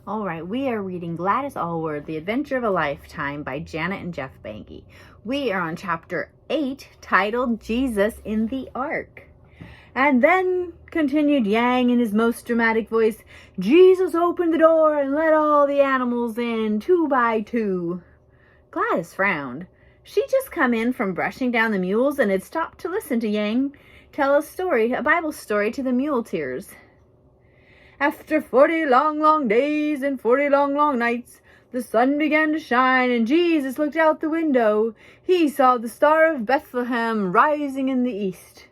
All right, we are reading Gladys Aylward, The Adventure of a Lifetime by Janet and Geoff Benge. We are on chapter 8, titled Jesus in the Ark. And then, continued Yang in his most dramatic voice, Jesus opened the door and let all the animals in, 2 by 2. Gladys frowned. She'd just come in from brushing down the mules and had stopped to listen to Yang tell a Bible story to the muleteers. After 40 long, long days and 40 long, long nights, the sun began to shine, and Jesus looked out the window. He saw the star of Bethlehem rising in the east.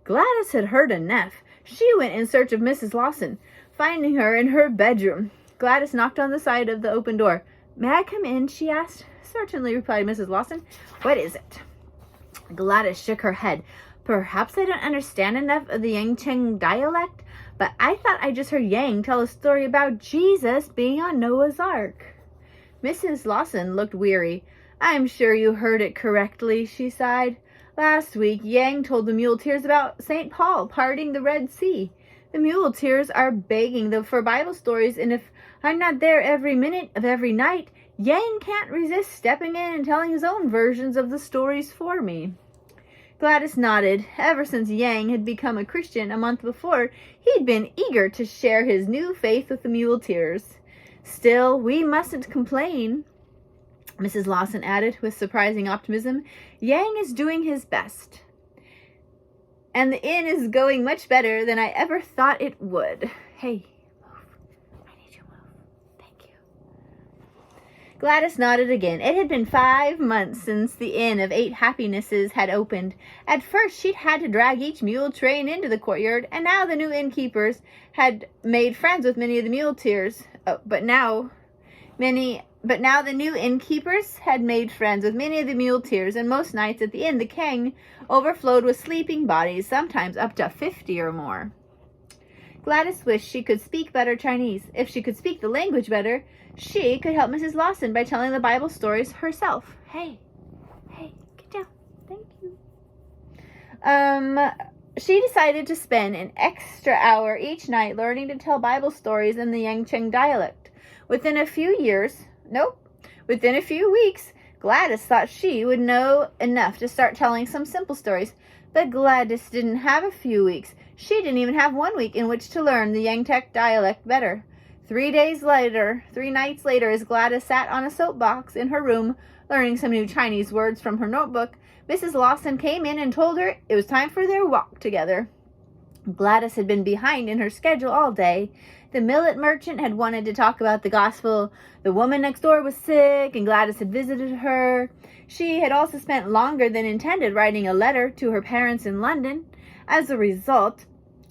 Gladys had heard enough. She went in search of Mrs. Lawson, finding her in her bedroom. Gladys knocked on the side of the open door. "May I come in?" she asked. "Certainly," replied Mrs. Lawson. "What is it?" Gladys shook her head. "Perhaps I don't understand enough of the Yangcheng dialect, but I thought I just heard Yang tell a story about Jesus being on Noah's Ark." Mrs. Lawson looked weary. "I'm sure you heard it correctly," she sighed. "Last week, Yang told the muleteers about St. Paul parting the Red Sea. The muleteers are begging for Bible stories, and if I'm not there every minute of every night, Yang can't resist stepping in and telling his own versions of the stories for me." Gladys nodded. Ever since Yang had become a Christian a month before, he'd been eager to share his new faith with the muleteers. "Still, we mustn't complain," Mrs. Lawson added with surprising optimism. "Yang is doing his best, and the inn is going much better than I ever thought it would." "Hey, move. I need you to move. Thank you." Gladys nodded again. It had been 5 months since the Inn of 8 Happinesses had opened. At first, she'd had to drag each mule train into the courtyard, and now the new innkeepers had made friends with many of the muleteers. But now the new innkeepers had made friends with many of the muleteers, and most nights at the inn, the keng overflowed with sleeping bodies, sometimes up to 50 or more. Gladys wished she could speak better Chinese. If she could speak the language better, she could help Mrs. Lawson by telling the Bible stories herself. Hey, get down. Thank you. She decided to spend an extra hour each night learning to tell Bible stories in the Yangcheng dialect. Within a few weeks, Gladys thought she would know enough to start telling some simple stories. But Gladys didn't have a few weeks. She didn't even have 1 week in which to learn the Yangcheng dialect better. 3 nights later, as Gladys sat on a soapbox in her room, learning some new Chinese words from her notebook, Mrs. Lawson came in and told her it was time for their walk together. Gladys had been behind in her schedule all day. The millet merchant had wanted to talk about the gospel. The woman next door was sick, and Gladys had visited her. She had also spent longer than intended writing a letter to her parents in London. As a result,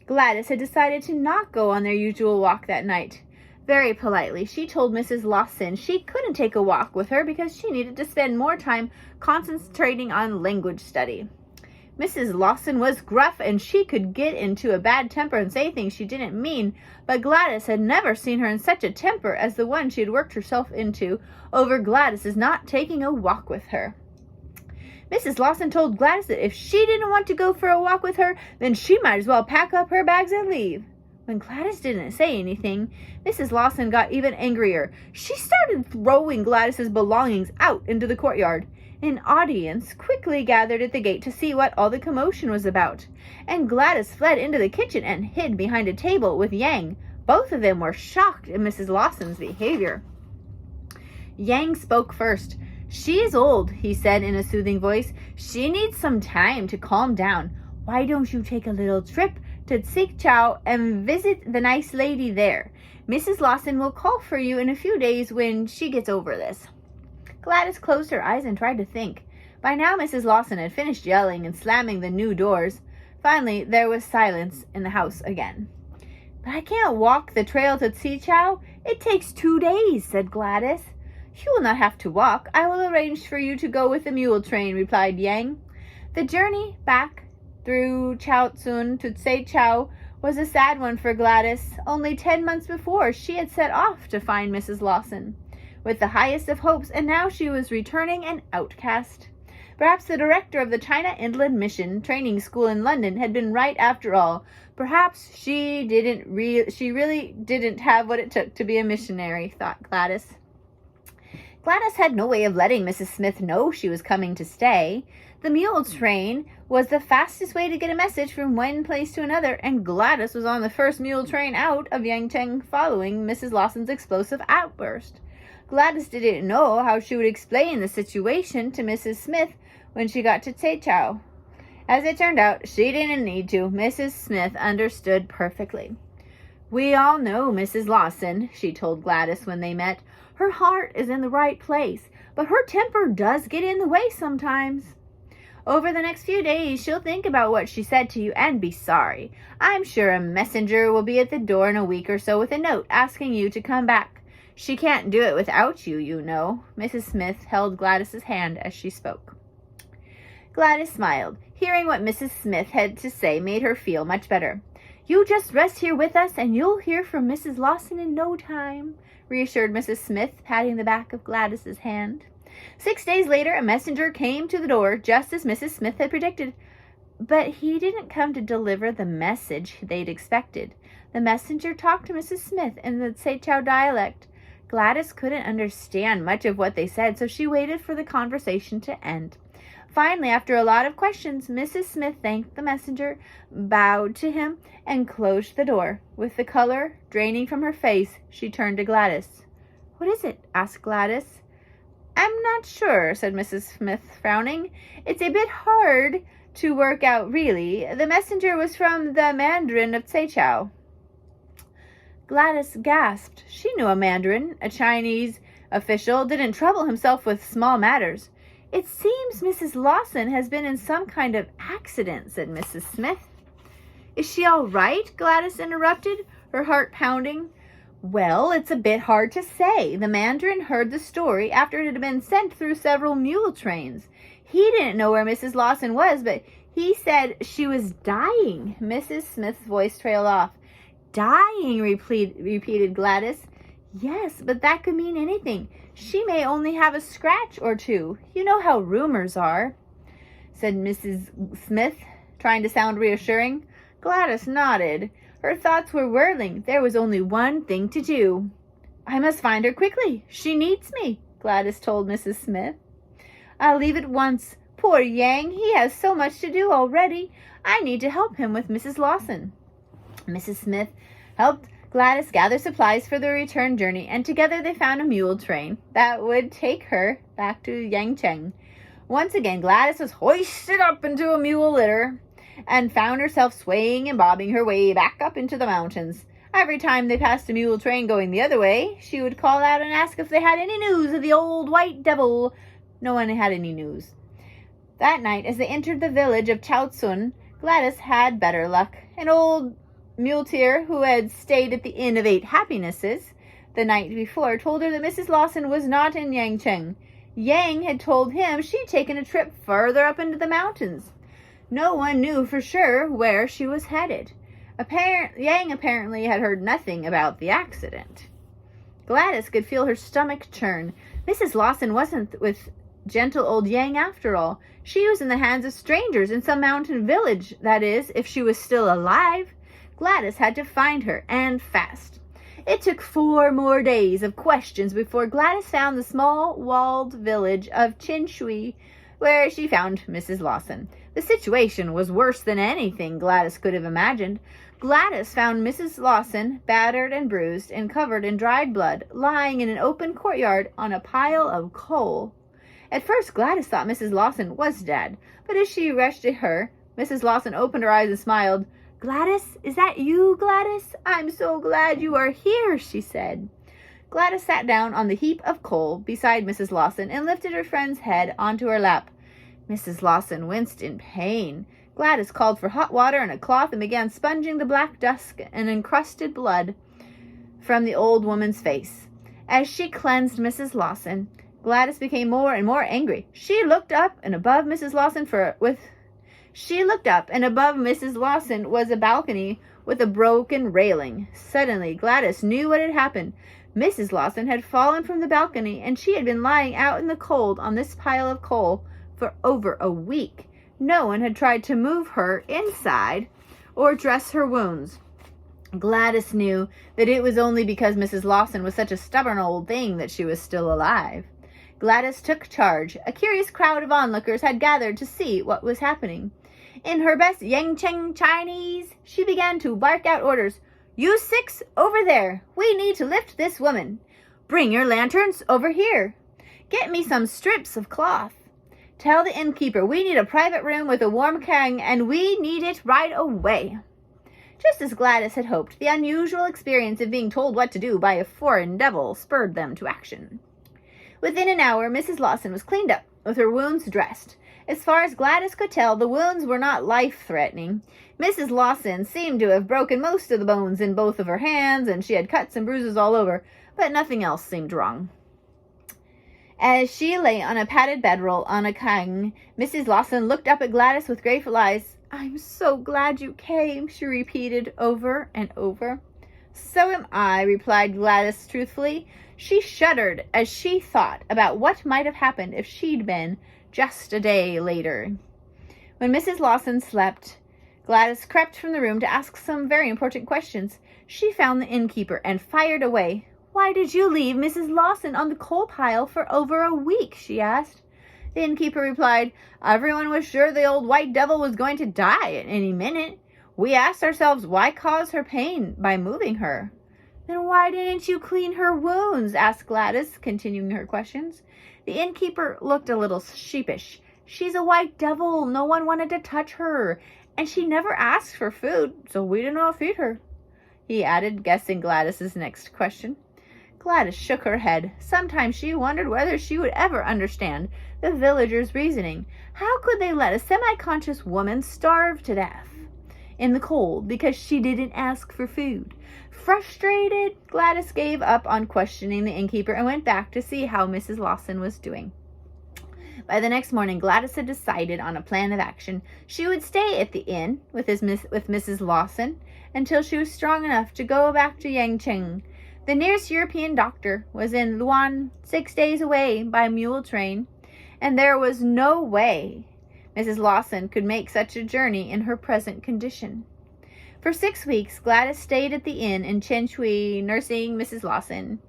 Gladys had decided to not go on their usual walk that night. Very politely, she told Mrs. Lawson she couldn't take a walk with her because she needed to spend more time concentrating on language study. Mrs. Lawson was gruff, and she could get into a bad temper and say things she didn't mean, but Gladys had never seen her in such a temper as the one she had worked herself into over Gladys's not taking a walk with her. Mrs. Lawson told Gladys that if she didn't want to go for a walk with her, then she might as well pack up her bags and leave. When Gladys didn't say anything, Mrs. Lawson got even angrier. She started throwing Gladys's belongings out into the courtyard. An audience quickly gathered at the gate to see what all the commotion was about, and Gladys fled into the kitchen and hid behind a table with Yang. Both of them were shocked at Mrs. Lawson's behavior. Yang spoke first. "She is old," he said in a soothing voice. "She needs some time to calm down. Why don't you take a little trip to Tsichow and visit the nice lady there? Mrs. Lawson will call for you in a few days when she gets over this." Gladys closed her eyes and tried to think. By now, Mrs. Lawson had finished yelling and slamming the new doors. Finally, there was silence in the house again. "But I can't walk the trail to Tsichow. It takes 2 days," said Gladys. "You will not have to walk. I will arrange for you to go with the mule train," replied Yang. The journey back through Chaotsun to Tsichow was a sad one for Gladys. Only 10 months before, she had set off to find Mrs. Lawson with the highest of hopes, and now she was returning an outcast. Perhaps the director of the China Inland Mission Training School in London had been right after all. Perhaps she really didn't have what it took to be a missionary, thought Gladys. Gladys had no way of letting Mrs. Smith know she was coming to stay. The mule train was the fastest way to get a message from one place to another, and Gladys was on the first mule train out of Yangcheng following Mrs. Lawson's explosive outburst. Gladys didn't know how she would explain the situation to Mrs. Smith when she got to Taichou. As it turned out, she didn't need to. Mrs. Smith understood perfectly. "We all know Mrs. Lawson," she told Gladys when they met. "Her heart is in the right place, but her temper does get in the way sometimes. Over the next few days, she'll think about what she said to you and be sorry. I'm sure a messenger will be at the door in a week or so with a note asking you to come back. She can't do it without you, you know." Mrs. Smith held Gladys's hand as she spoke. Gladys smiled. Hearing what Mrs. Smith had to say made her feel much better. "You just rest here with us, and you'll hear from Mrs. Lawson in no time," reassured Mrs. Smith, patting the back of Gladys's hand. 6 days later, a messenger came to the door, just as Mrs. Smith had predicted. But he didn't come to deliver the message they'd expected. The messenger talked to Mrs. Smith in the Seichao dialect. Gladys couldn't understand much of what they said, so she waited for the conversation to end. Finally, after a lot of questions, Mrs. Smith thanked the messenger, bowed to him, and closed the door. With the color draining from her face, she turned to Gladys. "What is it?" asked Gladys. "I'm not sure," said Mrs. Smith, frowning. "It's a bit hard to work out, really. The messenger was from the Mandarin of Taichou." Gladys gasped. She knew a Mandarin. A Chinese official didn't trouble himself with small matters. "It seems Mrs. Lawson has been in some kind of accident," said Mrs. Smith. "Is she all right?" Gladys interrupted, her heart pounding. "Well, it's a bit hard to say. The Mandarin heard the story after it had been sent through several mule trains. He didn't know where Mrs. Lawson was, but he said she was dying." Mrs. Smith's voice trailed off. "Dying," repeated Gladys. "Yes, but that could mean anything. She may only have a scratch or two. You know how rumors are," said Mrs. Smith, trying to sound reassuring. Gladys nodded. Her thoughts were whirling. There was only one thing to do. "I must find her quickly. She needs me," Gladys told Mrs. Smith. "I'll leave at once. Poor Yang, he has so much to do already. I need to help him with Mrs. Lawson." Mrs. Smith helped Gladys gathered supplies for the return journey, and together they found a mule train that would take her back to Yangcheng. Once again, Gladys was hoisted up into a mule litter and found herself swaying and bobbing her way back up into the mountains. Every time they passed a mule train going the other way, she would call out and ask if they had any news of the old white devil. No one had any news. That night, as they entered the village of Chaosun, Gladys had better luck. An old muleteer who had stayed at the Inn of 8 Happinesses the night before told her that Mrs. Lawson was not in Yangcheng. Yang had told him she'd taken a trip further up into the mountains. No one knew for sure where she was headed. Yang apparently had heard nothing about the accident. Gladys could feel her stomach churn. Mrs. Lawson wasn't with gentle old Yang after all. She was in the hands of strangers in some mountain village, that is, if she was still alive. Gladys had to find her, and fast. It took 4 more days of questions before Gladys found the small walled village of Chinshui, where she found Mrs. Lawson. The situation was worse than anything Gladys could have imagined. Gladys found Mrs. Lawson, battered and bruised and covered in dried blood, lying in an open courtyard on a pile of coal. At first, Gladys thought Mrs. Lawson was dead, but as she rushed to her, Mrs. Lawson opened her eyes and smiled. "Gladys, is that you, Gladys? I'm so glad you are here," she said. Gladys sat down on the heap of coal beside Mrs. Lawson and lifted her friend's head onto her lap. Mrs. Lawson winced in pain. Gladys called for hot water and a cloth and began sponging the black dust and encrusted blood from the old woman's face. As she cleansed Mrs. Lawson, Gladys became more and more angry. She looked up, and above Mrs. Lawson was a balcony with a broken railing. Suddenly, Gladys knew what had happened. Mrs. Lawson had fallen from the balcony, and she had been lying out in the cold on this pile of coal for over a week. No one had tried to move her inside or dress her wounds. Gladys knew that it was only because Mrs. Lawson was such a stubborn old thing that she was still alive. Gladys took charge. A curious crowd of onlookers had gathered to see what was happening. In her best Yangcheng Chinese, she began to bark out orders. "You six, over there. We need to lift this woman. Bring your lanterns over here. Get me some strips of cloth. Tell the innkeeper we need a private room with a warm kang, and we need it right away." Just as Gladys had hoped, the unusual experience of being told what to do by a foreign devil spurred them to action. Within an hour, Mrs. Lawson was cleaned up, with her wounds dressed. As far as Gladys could tell, the wounds were not life-threatening. Mrs. Lawson seemed to have broken most of the bones in both of her hands, and she had cuts and bruises all over, but nothing else seemed wrong. As she lay on a padded bedroll on a kang, Mrs. Lawson looked up at Gladys with grateful eyes. "I'm so glad you came," she repeated over and over. "So am I," replied Gladys truthfully. She shuddered as she thought about what might have happened if she'd been just a day later. When Mrs. Lawson slept, Gladys crept from the room to ask some very important questions. She found the innkeeper and fired away. "Why did you leave Mrs. Lawson on the coal pile for over a week?" she asked. The innkeeper replied, "Everyone was sure the old white devil was going to die at any minute. We asked ourselves, why cause her pain by moving her?" "Then why didn't you clean her wounds?" asked Gladys, continuing her questions. The innkeeper looked a little sheepish. "She's a white devil. No one wanted to touch her. And she never asked for food, so we did not feed her," he added, guessing Gladys's next question. Gladys shook her head. Sometimes she wondered whether she would ever understand the villagers' reasoning. How could they let a semi-conscious woman starve to death in the cold because she didn't ask for food? Frustrated, Gladys gave up on questioning the innkeeper and went back to see how Mrs. Lawson was doing. By the next morning, Gladys had decided on a plan of action. She would stay at the inn with Mrs. Lawson until she was strong enough to go back to Yangcheng. The nearest European doctor was in Luan, 6 days away by mule train, and there was no way Mrs. Lawson could make such a journey in her present condition. For 6 weeks, Gladys stayed at the inn in Chenchui, nursing Mrs. Lawson.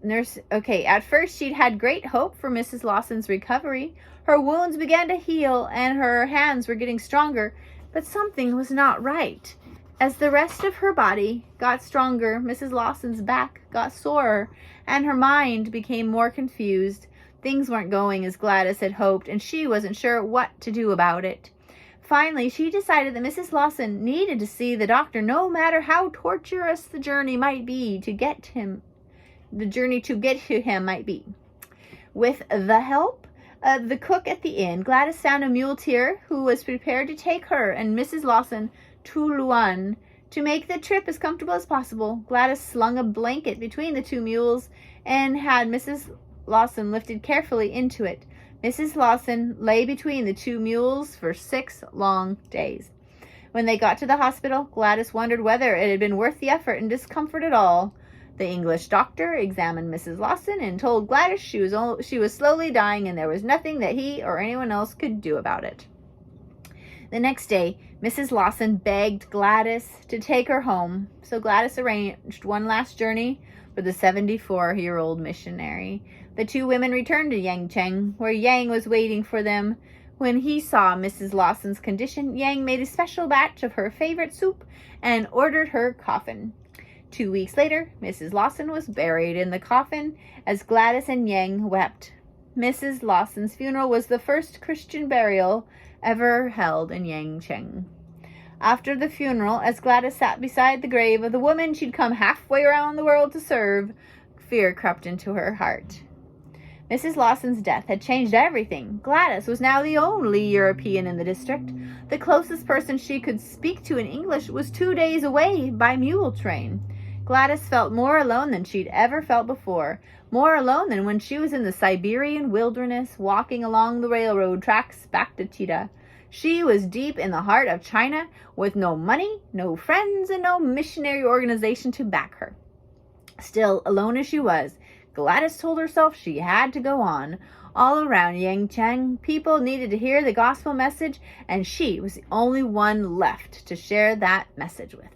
At first she'd had great hope for Mrs. Lawson's recovery. Her wounds began to heal, and her hands were getting stronger, but something was not right. As the rest of her body got stronger, Mrs. Lawson's back got sorer, and her mind became more confused. Things weren't going as Gladys had hoped, and she wasn't sure what to do about it. Finally, she decided that Mrs. Lawson needed to see the doctor, no matter how torturous the journey to get to him might be. With the help of the cook at the inn, Gladys found a muleteer who was prepared to take her and Mrs. Lawson to Luan. To make the trip as comfortable as possible, Gladys slung a blanket between the two mules and had Mrs. Lawson lifted carefully into it. Mrs. Lawson lay between the two mules for 6 long days. When they got to the hospital, Gladys wondered whether it had been worth the effort and discomfort at all. The English doctor examined Mrs. Lawson and told Gladys she was slowly dying and there was nothing that he or anyone else could do about it. The next day, Mrs. Lawson begged Gladys to take her home, so Gladys arranged one last journey for the 74-year-old missionary. The two women returned to Yangcheng, where Yang was waiting for them. When he saw Mrs. Lawson's condition, Yang made a special batch of her favorite soup and ordered her coffin. 2 weeks later, Mrs. Lawson was buried in the coffin as Gladys and Yang wept. Mrs. Lawson's funeral was the first Christian burial ever held in Yangcheng. After the funeral, as Gladys sat beside the grave of the woman she'd come halfway around the world to serve, fear crept into her heart. Mrs. Lawson's death had changed everything. Gladys was now the only European in the district. The closest person she could speak to in English was 2 days away by mule train. Gladys felt more alone than she'd ever felt before, more alone than when she was in the Siberian wilderness walking along the railroad tracks back to Chita. She was deep in the heart of China with no money, no friends, and no missionary organization to back her. Still, alone as she was, Gladys told herself she had to go on. All around Yangchang, people needed to hear the gospel message, and she was the only one left to share that message with.